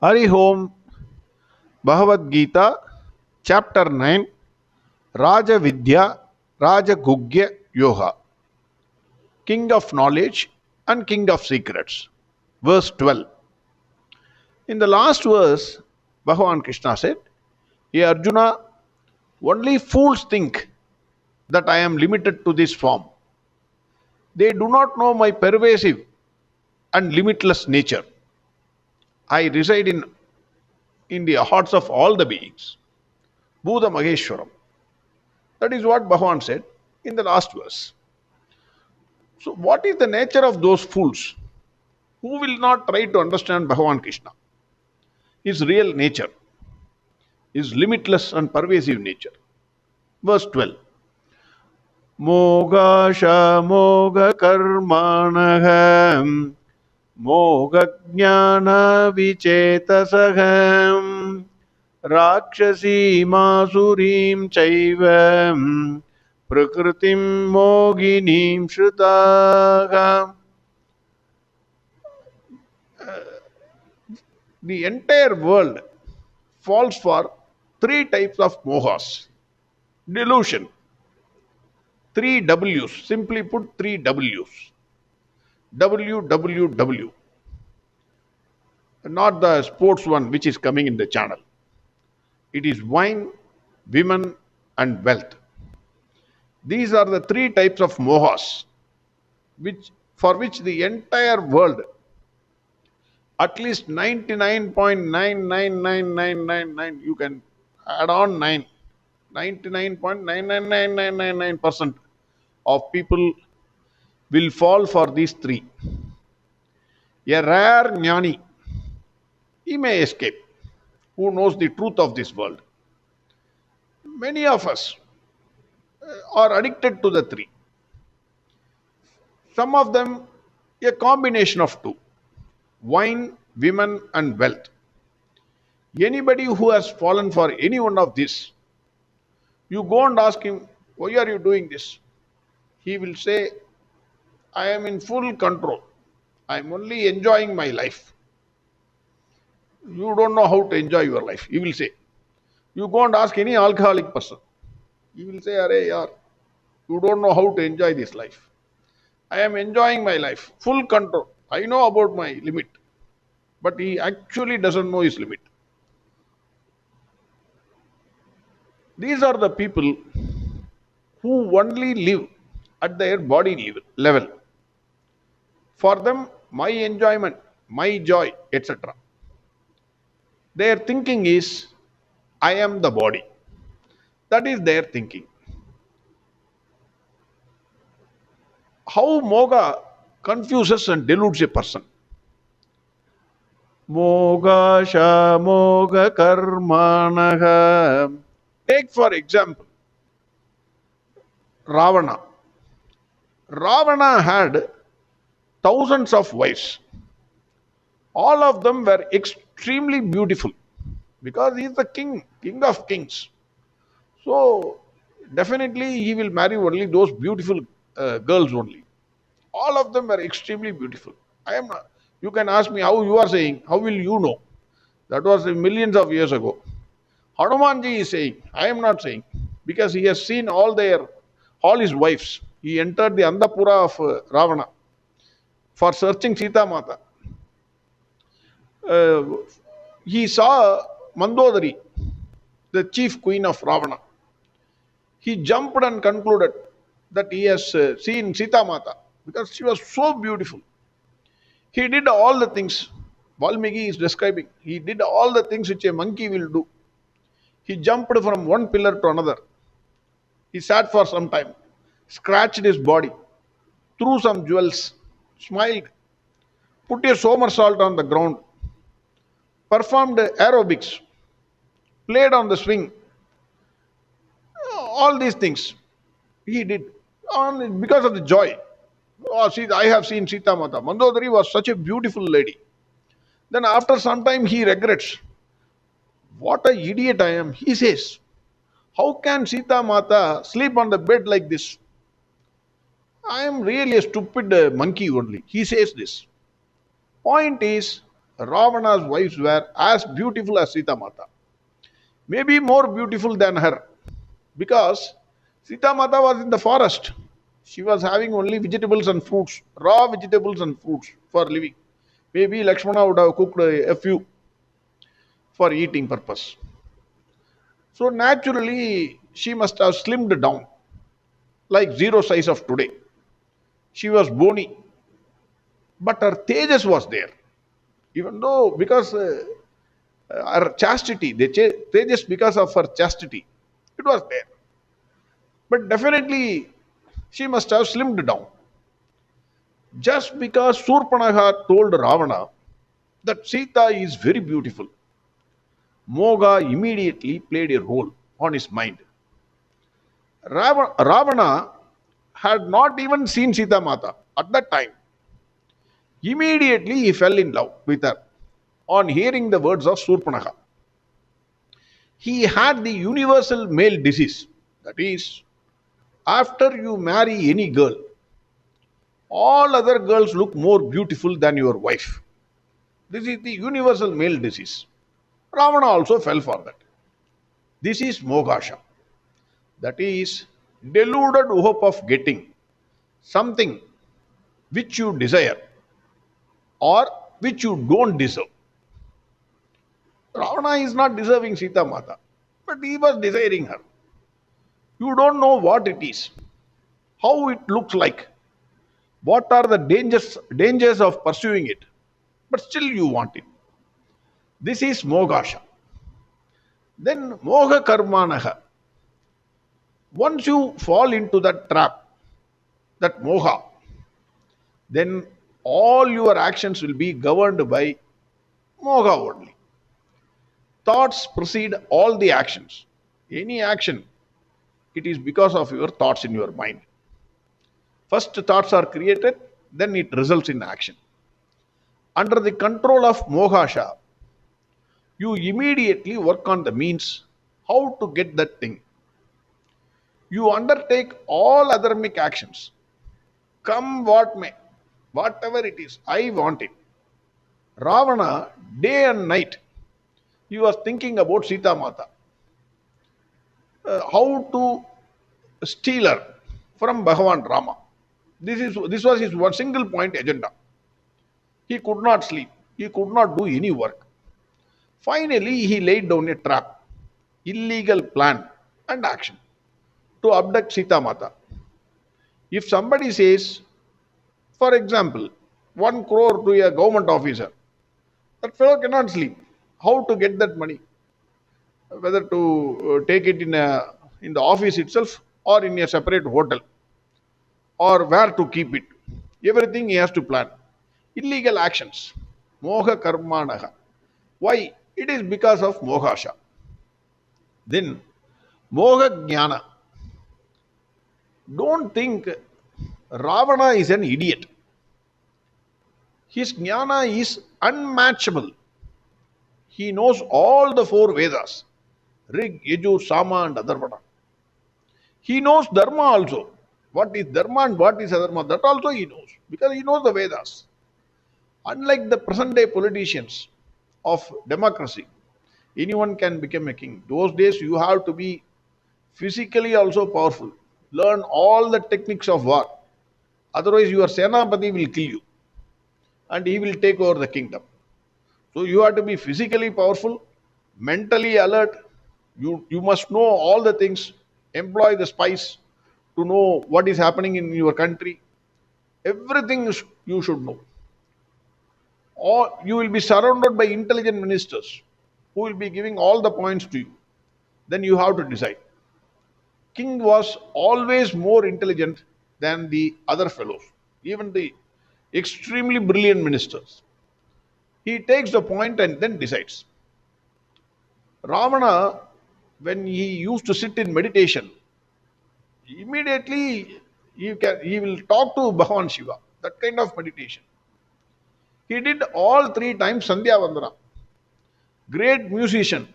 Hari Om, Bhagavad Gita, Chapter 9, Raja Vidya, Raja Gugya Yoga, King of Knowledge and King of Secrets. Verse 12. In the last verse, Bhagwan Krishna said, Hey Arjuna, only fools think that I am limited to this form. They do not know my pervasive and limitless nature. I reside in the hearts of all the beings. Bhuta Maheshwaram. That is what Bhagavan said in the last verse. So, what is the nature of those fools who will not try to understand Bhagavan Krishna? His real nature, his limitless and pervasive nature. Verse 12. Mogasha moga karmanaham moga jnana vichetasaham rakshasi masurim chaivam prakritim moginim shrutaha. The entire world falls for three types of mohas. Delusion. Three W's. Simply put, three W's. WWW. Not the sports one which is coming in the channel. It is wine, women, and wealth. These are the three types of mohas for which the entire world, at least 99.999999, you can add on 9, 99.999999% of people will fall for these three. A rare jnani, he may escape, who knows the truth of this world. Many of us are addicted to the three. Some of them a combination of two: wine, women, and wealth. Anybody who has fallen for any one of these, you go and ask him, why are you doing this? He will say, I am in full control. I am only enjoying my life. You don't know how to enjoy your life, he will say. You go and ask any alcoholic person, he will say, Arey yaar, you don't know how to enjoy this life. I am enjoying my life, full control. I know about my limit. But he actually doesn't know his limit. These are the people who only live at their body level. For them, my enjoyment, my joy, etc. Their thinking is, I am the body. That is their thinking. How Moga confuses and deludes a person. Moga sha moga karmanaha. Take for example, Ravana. Ravana had thousands of wives. All of them were extremely beautiful because he is the king of kings. So definitely he will marry only those beautiful girls only. All of them were extremely beautiful. I am not, you can ask me how you are saying, how will you know? That was millions of years ago. Hanumanji is saying, I am not saying, because he has seen all his wives. He entered the Andapura of Ravana for searching Sita Mata. He saw Mandodari, the chief queen of Ravana. He jumped and concluded that he has seen Sita Mata because she was so beautiful. He did all the things Valmiki is describing. He did all the things which a monkey will do. He jumped from one pillar to another. He sat for some time, scratched his body, threw some jewels, smiled, put a somersault on the ground, performed aerobics, played on the swing. All these things he did because of the joy. Oh, see, I have seen Sita Mata. Mandodari was such a beautiful lady. Then after some time he regrets. What an idiot I am, he says. How can Sita Mata sleep on the bed like this? I am really a stupid monkey only. He says this. Point is, Ravana's wives were as beautiful as Sita Mata, maybe more beautiful than her, because Sita Mata was in the forest. She was having only vegetables and fruits, raw vegetables and fruits for living. Maybe Lakshmana would have cooked a few for eating purpose. So naturally, she must have slimmed down, like zero size of today. She was bony, but her tejas was there. Even though, because her chastity, tejas because of her chastity, it was there. But definitely, she must have slimmed down. Just because Surpanaha told Ravana that Sita is very beautiful, Moga immediately played a role on his mind. Ravana had not even seen Sita Mata at that time. Immediately he fell in love with her on hearing the words of Surpanaha. He had the universal male disease. That is, after you marry any girl, all other girls look more beautiful than your wife. This is the universal male disease. Ravana also fell for that. This is Mogasha. That is, deluded hope of getting something which you desire or which you don't deserve. Ravana is not deserving Sita Mata, but he was desiring her. You don't know what it is, how it looks like, what are the dangers of pursuing it, but still you want it. This is Mogasha. Then Moha Karmanaha. Once you fall into that trap, that moha, then all your actions will be governed by moha only. Thoughts precede all the actions. Any action, it is because of your thoughts in your mind. First thoughts are created, then it results in action. Under the control of Mohasha, you immediately work on the means how to get that thing. You undertake all othermic actions. Come what may, whatever it is, I want it. Ravana, day and night, he was thinking about Sita Mata. How to steal her from Bhagwan Rama. This was his one single point agenda. He could not sleep. He could not do any work. Finally, he laid down a trap, illegal plan and action to abduct Sita Mata. If somebody says, for example, 1 crore to a government officer, that fellow cannot sleep. How to get that money? Whether to take it in the office itself or in a separate hotel, or where to keep it. Everything he has to plan. Illegal actions. Moha karmanaha. Why? It is because of mohasha. Then, moha jnana. Don't think Ravana is an idiot. His jnana is unmatchable. He knows all the 4 Vedas, Rig, Yajur, Sama and Atharvana. He knows Dharma also. What is Dharma and what is Adharma, that also he knows, because he knows the Vedas. Unlike the present day politicians of democracy, anyone can become a king. Those days you have to be physically also powerful. Learn all the techniques of war. Otherwise your Senapati will kill you and he will take over the kingdom. So you have to be physically powerful, mentally alert. You must know all the things, employ the spies to know what is happening in your country. Everything you should know. Or you will be surrounded by intelligent ministers who will be giving all the points to you. Then you have to decide. King was always more intelligent than the other fellows, even the extremely brilliant ministers. He takes the point and then decides. Ravana, when he used to sit in meditation, immediately he will talk to Bhagavan Shiva. That kind of meditation. He did all 3 times Sandhya Vandana. Great musician.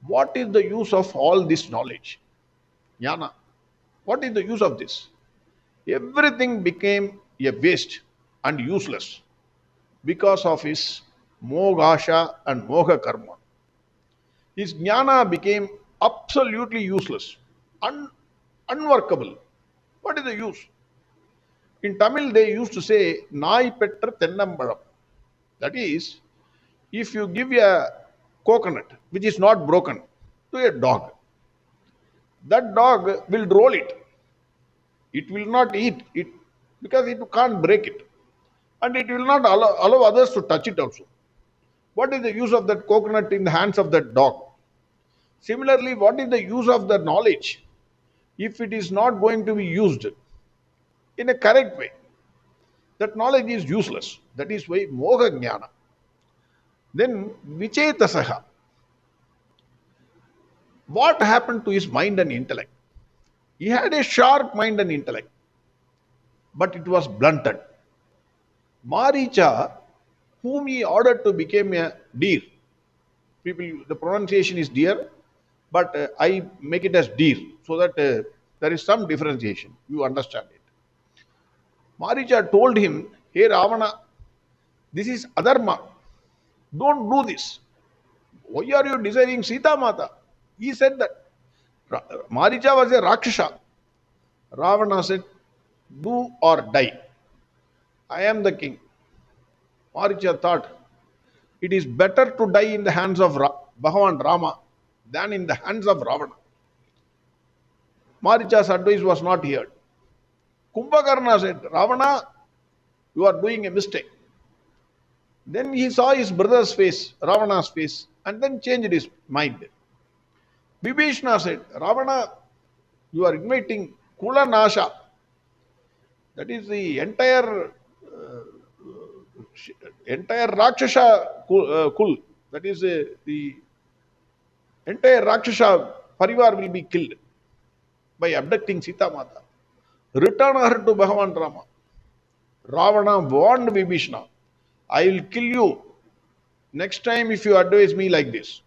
What is the use of all this knowledge? Jnana. What is the use of this? Everything became a waste and useless. because of his mogasha and moga karma. His jnana became absolutely useless, unworkable. What is the use? In Tamil, they used to say, Nai petra tennambalam. That is, if you give a coconut which is not broken to a dog, that dog will roll it. It will not eat it because it can't break it. And it will not allow others to touch it also. What is the use of that coconut in the hands of that dog? Similarly, what is the use of the knowledge if it is not going to be used in a correct way? That knowledge is useless. That is why moha jnana. Then vichetasaha. What happened to his mind and intellect? He had a sharp mind and intellect, but it was blunted. Maricha, whom he ordered to become a deer. People, the pronunciation is deer, but I make it as deer so that there is some differentiation. You understand it. Maricha told him, Hey Ravana, this is adharma. Don't do this. Why are you desiring Sita Mata? He said that. Maricha was a Rakshasa. Ravana said, Do or die. I am the king. Maricha thought, it is better to die in the hands of Bhagwan Rama than in the hands of Ravana. Maricha's advice was not heard. Kumbhakarna said, Ravana, you are doing a mistake. Then he saw his brother's face, Ravana's face, and then changed his mind. Vibhishna said, Ravana, you are inviting Kula Nasha. That is the entire Rakshasa kul. That is the entire Rakshasa parivar will be killed by abducting Sita Mata. Return her to Bhagavan Rama. Ravana warned Vibhishna, I will kill you next time if you advise me like this.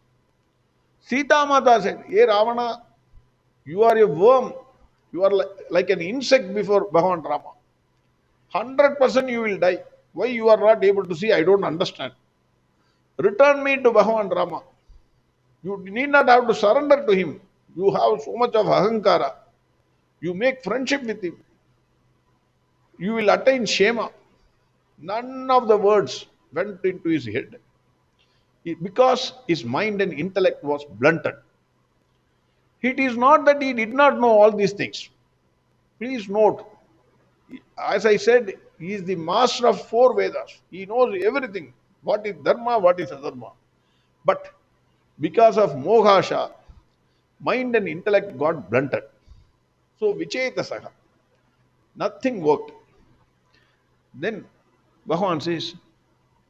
Sita Mata said, Hey Ravana, you are a worm. You are like an insect before Bhagavan Rama. 100% you will die. Why you are not able to see? I don't understand. Return me to Bhagavan Rama. You need not have to surrender to him. You have so much of ahankara. You make friendship with him. You will attain Shema. None of the words went into his head. Because his mind and intellect was blunted. It is not that he did not know all these things. Please note, as I said, he is the master of 4 Vedas. He knows everything. What is dharma, what is adharma. But because of mohasha, mind and intellect got blunted. So vichetasaha. Nothing worked. Then Bhagavan says,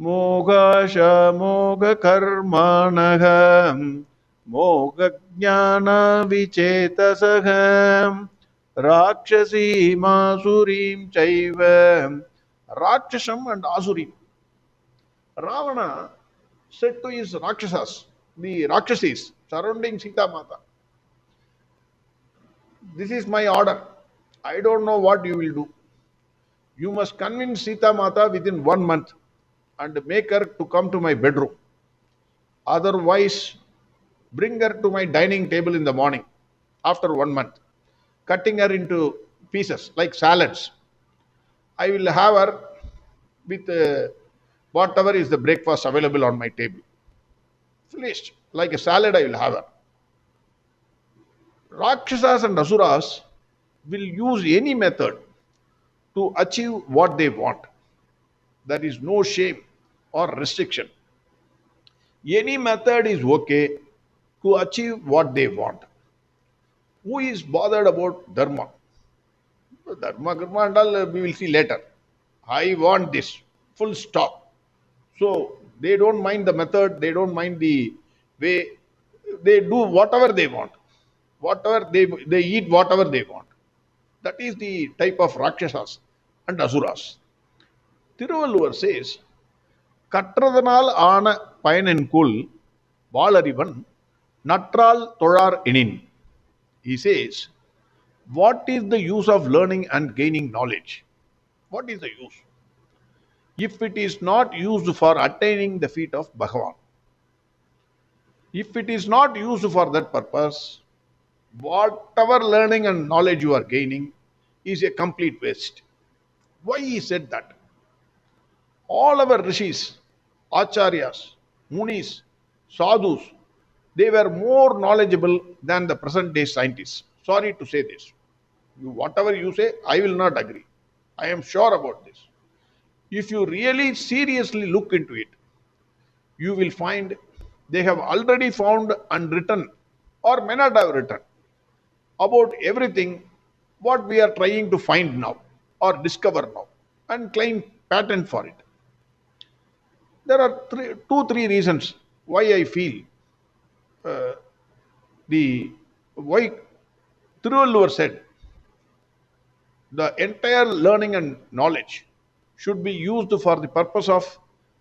Mogasha moga karmanaham moga jnana vichetasaham rakshasi masurim chaiva. Rakshasam and Asurim. Ravana said to his Rakshasas, the Rakshasis surrounding Sita Mata, this is my order. I don't know what you will do. You must convince Sita Mata within 1 month and make her to come to my bedroom. Otherwise, bring her to my dining table in the morning after 1 month, cutting her into pieces like salads. I will have her with whatever is the breakfast available on my table. Finished. Like a salad, I will have her. Rakshasas and Asuras will use any method to achieve what they want. There is no shame or restriction. Any method is okay to achieve what they want. Who is bothered about dharma? Dharma, karma and all we will see later. I want this. Full stop. So they don't mind the method, they don't mind the way, they do whatever they want. Whatever they eat whatever they want. That is the type of Rakshasas and Asuras. Thiruvalluvar says, Katradanal Ana Payanenkul Valarivan Natral Torar Enin. He says, what is the use of learning and gaining knowledge? What is the use? if it is not used for attaining the feet of Bhagavan. If it is not used for that purpose, whatever learning and knowledge you are gaining is a complete waste. Why he said that? All our rishis, acharyas, munis, sadhus, they were more knowledgeable than the present day scientists. Sorry to say this. Whatever you say, I will not agree. I am sure about this. If you really seriously look into it, you will find they have already found and written, or may not have written, about everything what we are trying to find now or discover now and claim patent for it. There are two, three reasons why I feel the why Thiruvalluvar said the entire learning and knowledge should be used for the purpose of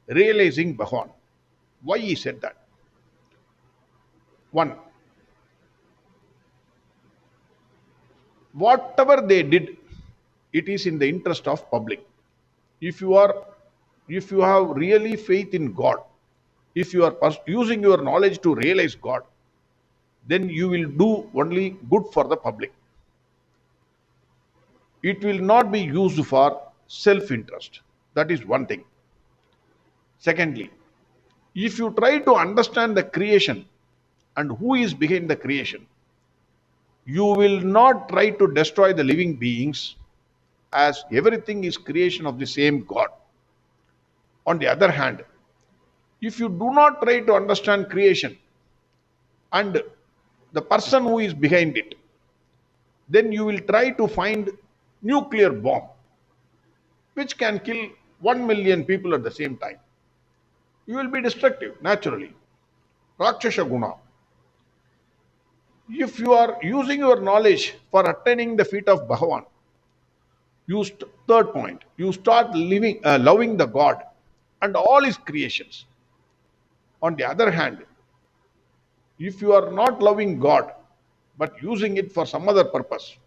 realizing Bhagavan. Why he said that? One, whatever they did, it is in the interest of public. If you have really faith in God, if you are using your knowledge to realize God, then you will do only good for the public. It will not be used for self-interest. That is one thing. Secondly, if you try to understand the creation and who is behind the creation, you will not try to destroy the living beings, as everything is creation of the same God. On the other hand, if you do not try to understand creation and the person who is behind it, then you will try to find nuclear bomb which can kill 1 million people at the same time. You will be destructive naturally. Rakshasa guna. If you are using your knowledge for attaining the feet of Bhagavan, third point, you start loving the God and all his creations. On the other hand, if you are not loving God but using it for some other purpose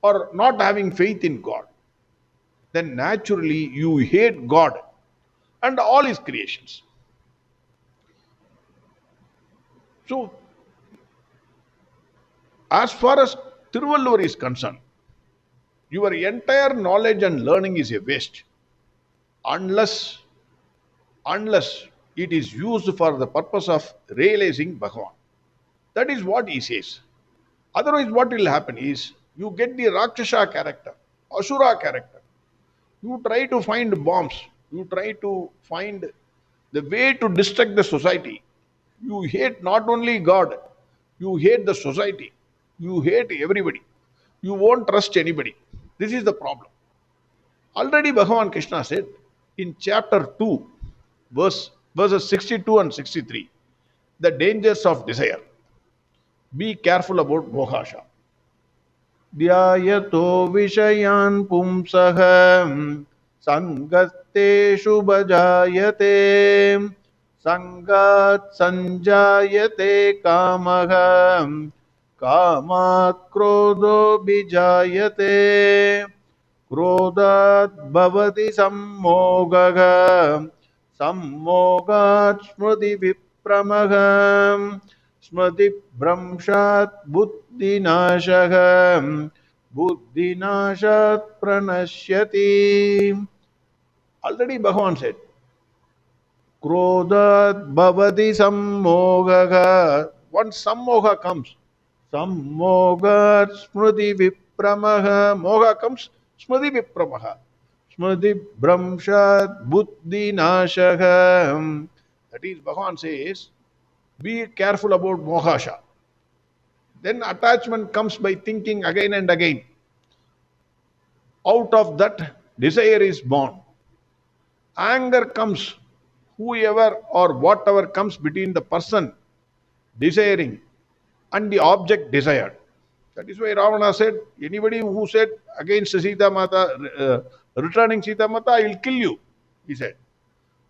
or not having faith in God, then naturally you hate God and all his creations. So, as far as Thiruvalluvar is concerned, your entire knowledge and learning is a waste unless it is used for the purpose of realizing Bhagavan. That is what he says. Otherwise, what will happen is you get the Rakshasa character, Asura character. You try to find bombs. You try to find the way to destruct the society. You hate not only God, you hate the society. You hate everybody. You won't trust anybody. This is the problem. Already Bhagwan Krishna said in chapter 2, verses 62 and 63, the dangers of desire. Be careful about mohasha. Dhyayato vishayan pumsaham sangateshu bhajayate sangat sanjayate kamaham kamat krodho bijayate krodhat bhavati sammogaha sammogat smriti vipramaham smriti bramshat buddhinashaham buddhinashat pranashyati. Already Bhagavan said, Krodhat bhavati sammogaha. Once sammoga comes, sammogat smriti vipramaha. Moga comes, smriti vipramaha. Smriti bramshat buddhi nashaha. That is, Bhagavan says, be careful about mohasha. Then attachment comes by thinking again and again. Out of that, desire is born. Anger comes, whoever or whatever comes between the person desiring and the object desired. That is why Ravana said, anybody who said against Sita Mata, returning Sita Mata, I will kill you, he said.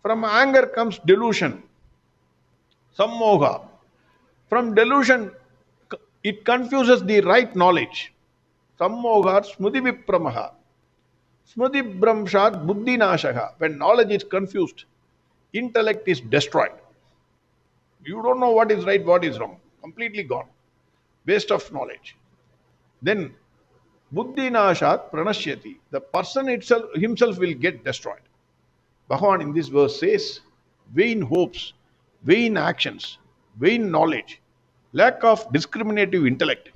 From anger comes delusion, sammoga. From delusion, it confuses the right knowledge. Sammoga smriti vipramaha. Smriti Bramshat Buddhi Nashaka. When knowledge is confused, intellect is destroyed. You don't know what is right, what is wrong. Completely gone. Waste of knowledge. Then Buddhi Nashat Pranashyati. The person itself himself will get destroyed. Bhagavan in this verse says, vain hopes, vain actions, vain knowledge, lack of discriminative intellect,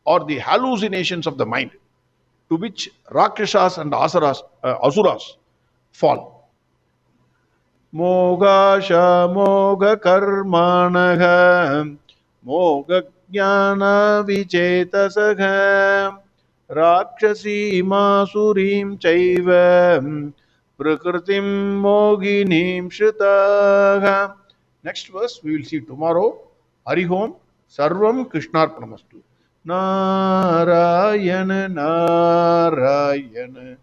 or the hallucinations of the mind, to which Rakshasas and Asuras fall. Mogasha Moga Karmanaha Moga Jnana Vichetasaha Rakshasi Masurim Chaiva Prakritim Moginim Shritaha. Next verse we will see tomorrow. Harihom Sarvam Krishnarpanamastu. Narayana Narayana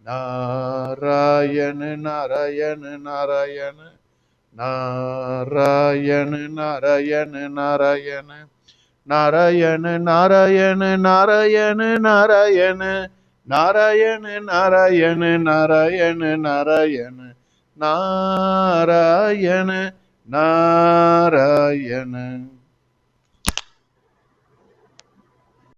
Narayana Narayana Narayana Narayana Narayana Narayana Narayana Narayana Narayana Narayana Narayana Narayana Narayana Narayana Narayana Narayana